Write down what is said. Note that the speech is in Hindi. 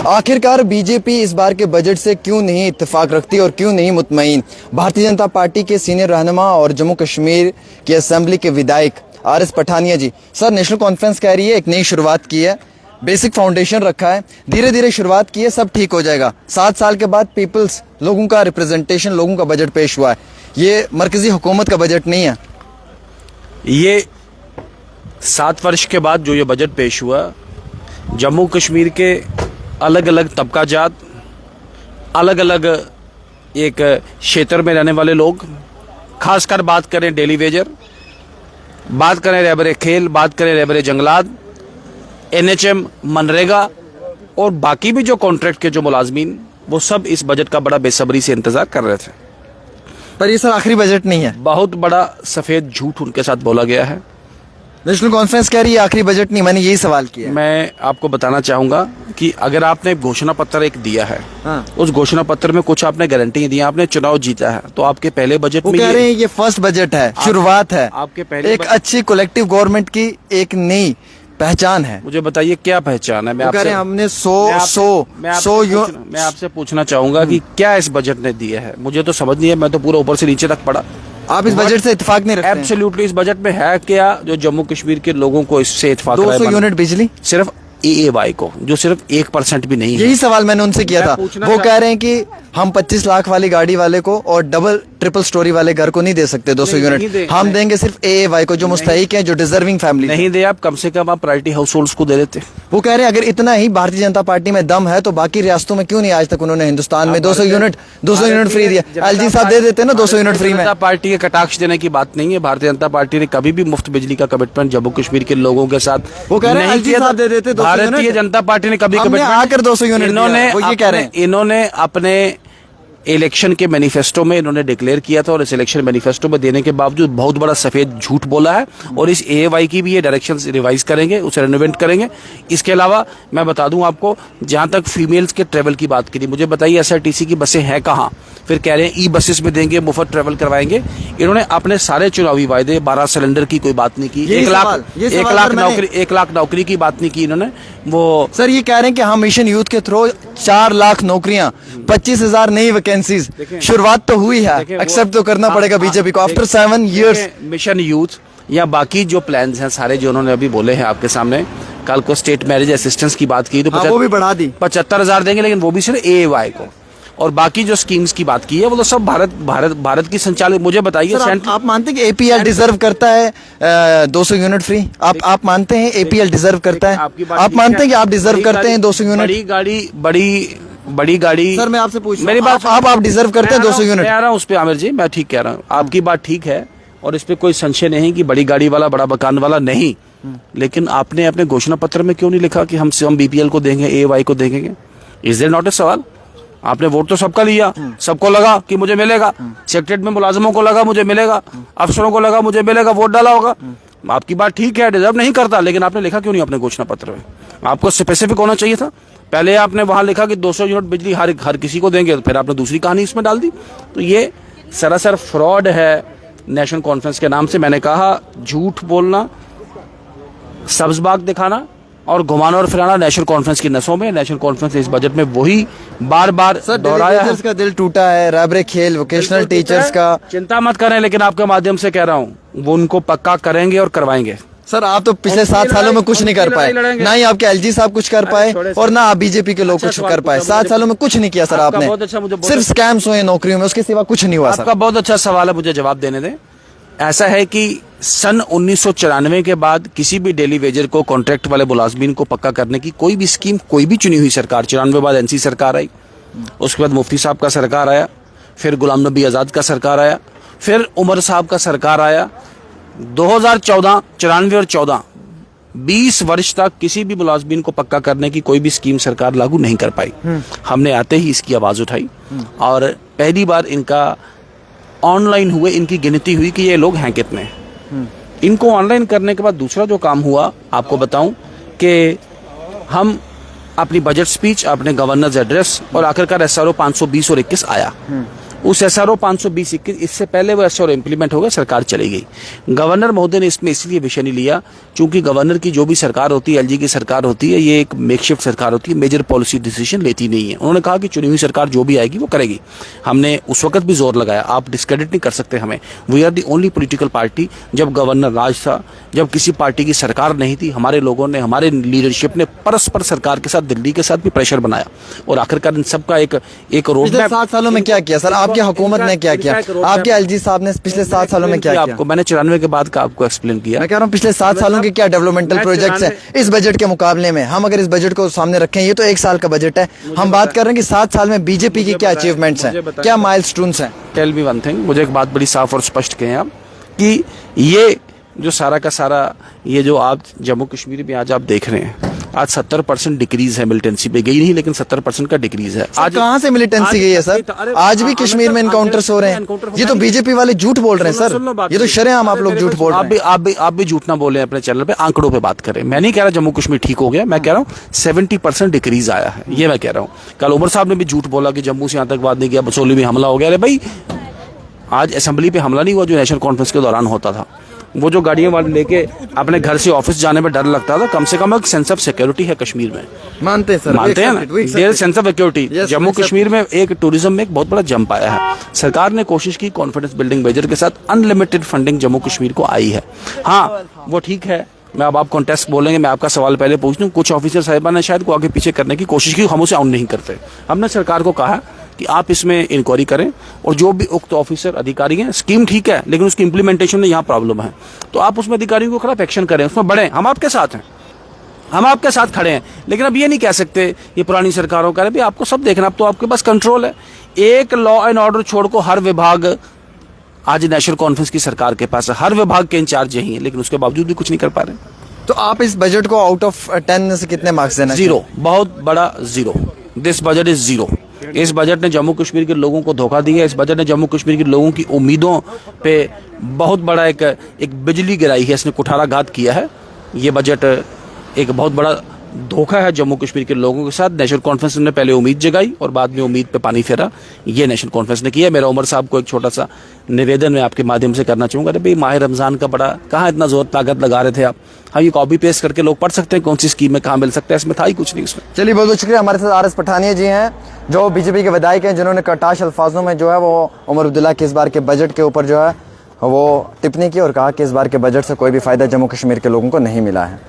आखिरकार बीजेपी इस बार के बजट से क्यों नहीं इत्तेफाक रखती और क्यों नहीं मुतमईन? भारतीय जनता पार्टी के सीनियर रहनुमा और जम्मू कश्मीर की असेंबली के विधायक आर.एस. पठानिया जी, सर नेशनल कॉन्फ्रेंस कह रही है एक नई शुरुआत की है, बेसिक फाउंडेशन रखा है, धीरे धीरे शुरुआत की है, सब ठीक हो जाएगा। 7 साल के बाद पीपल्स, लोगों का रिप्रेजेंटेशन, लोगों का बजट पेश हुआ है। ये मरकजी हुकूमत का बजट नहीं है। ये 7 वर्ष के बाद जो ये बजट पेश हुआ, जम्मू कश्मीर के अलग अलग तबकाजात, अलग अलग एक क्षेत्र में रहने वाले लोग, खासकर बात करें डेली वेजर, बात करें रहबरे खेल, बात करें रहबरे जंगलात, NHM, मनरेगा और बाकी भी जो कॉन्ट्रैक्ट के जो मुलाजमीन, वो सब इस बजट का बड़ा बेसब्री से इंतजार कर रहे थे। पर ये सर आखिरी बजट नहीं है। बहुत बड़ा सफेद झूठ उनके साथ बोला गया है। नेशनल कॉन्फ्रेंस कह रही है आखिरी बजट नहीं, मैंने यही सवाल किया। मैं आपको बताना चाहूंगा कि अगर आपने घोषणा पत्र एक दिया है, हाँ। उस घोषणा पत्र में कुछ आपने गारंटी दी, आपने चुनाव जीता है, तो आपके पहले बजट में कह रहे हैं ये फर्स्ट बजट है, शुरुआत है, आपके पहले एक अच्छी कलेक्टिव गवर्नमेंट की एक नई पहचान है। मुझे बताइए क्या पहचान है? मैं आपसे हमने मैं आपसे पूछना चाहूंगा कि क्या इस बजट ने दिया है? मुझे तो समझ नहीं है, मैं तो पूरा ऊपर से नीचे तक पढ़ा। आप इस बजट से इत्तेफाक नहीं रखते? एब्सोल्युटली। इस बजट में है क्या जो जम्मू कश्मीर के लोगों को इससे इत्तेफाक? 200 यूनिट बिजली सिर्फ AAY को, जो सिर्फ 1% भी नहीं है। यही सवाल मैंने उनसे किया था। वो कह रहे हैं कि हम 25 लाख वाली गाड़ी वाले को और डबल ट्रिपल स्टोरी वाले घर को नहीं दे सकते 200 यूनिट, हम देंगे सिर्फ AAY को, जो मुस्तहिक है, जो डिजर्विंग फैमिली। नहीं दे, आप कम से कम आप प्रायोरिटी हाउस होल्ड्स को दे देते। वो कह रहे हैं अगर इतना ही भारतीय जनता पार्टी में दम है तो बाकी रियासतों में क्यों नहीं आज तक उन्होंने हिंदुस्तान में 200 यूनिट फ्री दिया? LG साहब दे देते ना 200 यूनिट फ्री में। जनता पार्टी के कटाक्ष देने की बात नहीं है। भारतीय जनता पार्टी ने कभी भी मुफ्त बिजली का कमिटमेंट जम्मू कश्मीर के लोगों के साथ वो कह रहे हैं LG साहब दे देते 200 यूनिट। भारतीय जनता पार्टी ने कभी कमिटमेंट आकर 200 यूनिट इन्होंने अपने इलेक्शन के मैनिफेस्टो में इन्होंने डिक्लेयर किया था और इस इलेक्शन मैनिफेस्टो में देने के बावजूद बहुत बड़ा सफेद झूठ बोला है। और इस AAY की भी ये डायरेक्शंस रिवाइज करेंगे, उसे रेनोवेट करेंगे। इसके अलावा मैं बता दूं आपको, जहां तक फीमेल्स के ट्रेवल की बात करी, मुझे बताइए SRTC की बसें हैं कहां? फिर कह रहे हैं ई-बसेस में देंगे, मुफ्त ट्रेवल करवाएंगे। इन्होंने अपने सारे चुनावी वायदे, 12 सिलेंडर की कोई बात नहीं की, 1 लाख नौकरी की बात नहीं की इन्होंने। वो सर ये कह रहे हैं कि हम मिशन यूथ के थ्रू 4 लाख नौकरियां, 25,000 नई वैकेंसीज, शुरुआत तो हुई है, एक्सेप्ट तो करना पड़ेगा बीजेपी को आफ्टर 7 years। मिशन यूथ या बाकी जो प्लान्स हैं सारे जो उन्होंने अभी बोले हैं आपके सामने, कल को स्टेट मैरिज असिस्टेंस की बात की तो वो भी बढ़ा दी, 75,000 देंगे, लेकिन वो भी सिर्फ AAY को। और बाकी जो स्कीम्स की बात की है वो तो सब भारत की संचालित। मुझे बताइए आप मानते हैं कि APL डिजर्व करता है 200 यूनिट फ्री? आप मानते हैं APL डिजर्व करता है? आप मानते हैं कि आप डिजर्व करते हैं 200 यूनिट? बड़ी गाड़ी सर मैं आपसे पूछ मेरी बात, आप डिजर्व करते हैं 200 यूनिट? कह रहा हूँ उस पे आमिर जी, मैं ठीक कह रहा हूँ, आपकी बात ठीक है और इस पे कोई संशय नहीं कि बड़ी गाड़ी वाला बड़ा मकान वाला नहीं। लेकिन आपने अपने घोषणा पत्र में क्यों नहीं लिखा कि हम BPL को देंगे, AAY को देंगे? इज देयर नॉट ए सवाल? आपने वोट तो सबका लिया, सबको लगा कि मुझे मिलेगा, सेक्रेटरीट में मुलाजमों को लगा मुझे मिलेगा, अफसरों को लगा मुझे मिलेगा, वोट डाला होगा। आपकी बात ठीक है, डिजर्व नहीं करता, लेकिन आपने लिखा क्यों नहीं अपने घोषणा पत्र में? आपको स्पेसिफिक होना चाहिए था। पहले आपने वहां लिखा कि 200 यूनिट बिजली हर किसी को देंगे, फिर आपने दूसरी कहानी इसमें डाल दी। तो ये सरासर फ्रॉड है नेशनल कॉन्फ्रेंस के नाम से। मैंने कहा झूठ बोलना, सब्जबाग दिखाना और घुमाना और फिराना नेशनल कॉन्फ्रेंस की नसों में। नेशनल कॉन्फ्रेंस इस बजट में वही बार बार दोहराया है। का दिल टूटा है, रहबरे खेल, वोकेशनल टीचर्स का। चिंता मत करें, लेकिन आपके माध्यम से कह रहा हूँ वो उनको पक्का करेंगे और करवाएंगे। सर आप तो पिछले 7 सालों में कुछ नहीं कर पाए, ना ही आपके LG साहब कुछ कर पाए और ना आप बीजेपी के लोग कुछ कर पाए। 7 सालों में कुछ नहीं किया सर आपने, सिर्फ स्कैम्स हुए नौकरियों में, उसके सिवा कुछ नहीं हुआ। आपका बहुत अच्छा सवाल है, मुझे जवाब देने दें। ऐसा है कि सन 1994 के बाद किसी भी डेली वेजर को, कॉन्ट्रैक्ट वाले मुलाजमीन को पक्का करने की कोई भी स्कीम, कोई भी चुनी हुई सरकार, 94 बाद NC सरकार आई, उसके बाद मुफ्ती साहब का सरकार आया, फिर गुलाम नबी आज़ाद का सरकार आया, फिर उमर साहब का सरकार आया। 2014, 94 और 14, 20 वर्ष तक किसी भी मुलाजमीन को पक्का करने की कोई भी स्कीम सरकार लागू नहीं कर पाई। हमने आते ही इसकी आवाज़ उठाई और पहली बार इनका ऑनलाइन हुए, इनकी गिनती हुई कि ये लोग हैं कितने। इनको ऑनलाइन करने के बाद दूसरा जो काम हुआ आपको बताऊं कि हम अपनी बजट स्पीच, अपने गवर्नर्स एड्रेस और आखिरकार SRO 520 और 21 आया, उस SRO 520-21 इससे पहले वो SRO इम्प्लीमेंट हो गया, सरकार चली गई। गवर्नर महोदय ने इसमें इसलिए विषय नहीं लिया क्योंकि गवर्नर की जो भी सरकार होती है, LG की सरकार होती है, ये एक मेकशिफ्ट सरकार होती है, मेजर पॉलिसी डिसीजन लेती नहीं है। उन्होंने कहा कि चुनी हुई सरकार जो भी आएगी वो करेगी। हमने उस वक्त भी जोर लगाया, आप डिस्क्रेडिट नहीं कर सकते हमें। We are the only political party, जब गवर्नर राज था, जब किसी पार्टी की सरकार नहीं थी, हमारे लोगों ने, हमारे लीडरशिप ने परस्पर सरकार के साथ, दिल्ली के साथ भी प्रेशर बनाया और आखिरकार इन सबका एक रोड पिछले 7 सालों में क्या किया सर? आपकी हुकूमत ने क्या किया? आपके LG साहब ने पिछले 7 सालों में क्या किया? आपको मैंने 94 के बाद का आपको एक्सप्लेन किया। मैं कह रहा हूँ पिछले 7 सालों के क्या डेवलपमेंटल प्रोजेक्ट्स हैं इस बजट के मुकाबले में? हम अगर इस बजट को सामने रखें, ये तो 1 साल का बजट है, हम बात कर रहे हैं कि 7 साल में बीजेपी की क्या अचीवमेंट्स हैं, क्या माइलस्टोन्स हैं? टेल मी वन थिंग, मुझे एक बात बड़ी साफ और स्पष्ट कहें आप कि ये जो सारा का सारा ये जो आप जम्मू कश्मीर में आज आप देख रहे हैं, आज 70% डिक्रीज है, मिलिटेंसी पे गई नहीं लेकिन 70% का डिक्रीज है। आज कहाँ से मिलिटेंसी गई है सर? आज भी कश्मीर में एनकाउंटर्स हो रहे हैं। ये तो बीजेपी वाले झूठ बोल रहे हैं सर, ये तो शरेआम आप लोग झूठ बोल रहे हैं। आप भी झूठ ना बोले अपने चैनल पे, आंकड़ों पे बात करें। मैं नहीं कह रहा जम्मू कश्मीर ठीक हो गया, मैं कह रहा हूँ 70% डिक्रीज आया है, ये मैं कह रहा हूँ। कल उमर साहब ने भी झूठ बोला कि जम्मू से आतंकवाद नहीं किया, बसोली में हमला हो गया। अरे भाई, आज असेंबली पे हमला नहीं हुआ जो नेशनल कॉन्फ्रेंस के दौरान होता था। वो जो गाड़ियां वाले लेके अपने घर से ऑफिस जाने में डर लगता था, कम से कम एक सेंस ऑफ सिक्योरिटी है कश्मीर में। मानते हैं सर, मानते हैं ना, their sense of security. Jammu Kashmir में एक टूरिज्म में एक बहुत बड़ा जंप आया है। सरकार ने कोशिश की, कॉन्फिडेंस बिल्डिंग मेजर के साथ अनलिमिटेड फंडिंग जम्मू कश्मीर को आई है। हाँ, वो ठीक है। मैं अब आप कॉन्टेस्ट बोलेंगे, मैं आपका सवाल पहले पूछ लूं। कुछ ऑफिसर साहिबान ने शायद को आगे पीछे करने की कोशिश की, हम उसे ऑन नहीं करते। हमने सरकार को कहा कि आप इसमें इंक्वायरी करें और जो भी उक्त ऑफिसर अधिकारी हैं, स्कीम ठीक है लेकिन उसकी इंप्लीमेंटेशन में यहाँ प्रॉब्लम है, तो आप उसमें अधिकारियों को खिलाफ एक्शन करें, उसमें बढ़ें। हम आपके साथ हैं, हम आपके साथ खड़े हैं। लेकिन अब ये नहीं कह सकते ये पुरानी सरकारों का, भाई आपको सब देखना, अब तो आपके पास कंट्रोल है। एक लॉ एंड ऑर्डर छोड़ को हर विभाग आज नेशनल कॉन्फ्रेंस की सरकार के पास है, हर विभाग के इंचार्ज यही है, लेकिन उसके बावजूद भी कुछ नहीं कर पा रहे। तो आप इस बजट को आउट ऑफ 10 से कितने मार्क्स देना? 0, बहुत बड़ा 0। This budget is 0। इस बजट ने जम्मू कश्मीर के लोगों को धोखा दिया। इस बजट ने जम्मू कश्मीर के लोगों की उम्मीदों पे बहुत बड़ा एक बिजली गिराई है, इसने कुठाराघात किया है। ये बजट एक बहुत बड़ा धोखा है जम्मू कश्मीर के लोगों के साथ। नेशनल कॉन्फ्रेंस ने पहले उम्मीद जगाई और बाद में उम्मीद पे पानी फेरा, ये नेशनल कॉन्फ्रेंस ने किया। मेरा उमर साहब को एक छोटा सा निवेदन मैं आपके माध्यम से करना चाहूंगा। अरे भाई, माह रमजान का बड़ा कहाँ इतना जोर ताकत लगा रहे थे आप? हाँ, ये कॉपी पेस्ट करके लोग पढ़ सकते हैं कौन सी स्कीम में कहाँ मिल सकता है, इसमें था ही कुछ नहीं उसमें। चलिए, बहुत बहुत शुक्रिया। हमारे साथ RS पठानिया जी हैं, जो बीजेपी के विधायक हैं, जिन्होंने कटाश अल्फाजों में जो है वो उमर अब्दुल्ला के इस बार के बजट के ऊपर जो है वो टिप्पणी की और कहा कि इस बार के बजट से कोई भी फायदा जम्मू कश्मीर के लोगों को नहीं मिला है।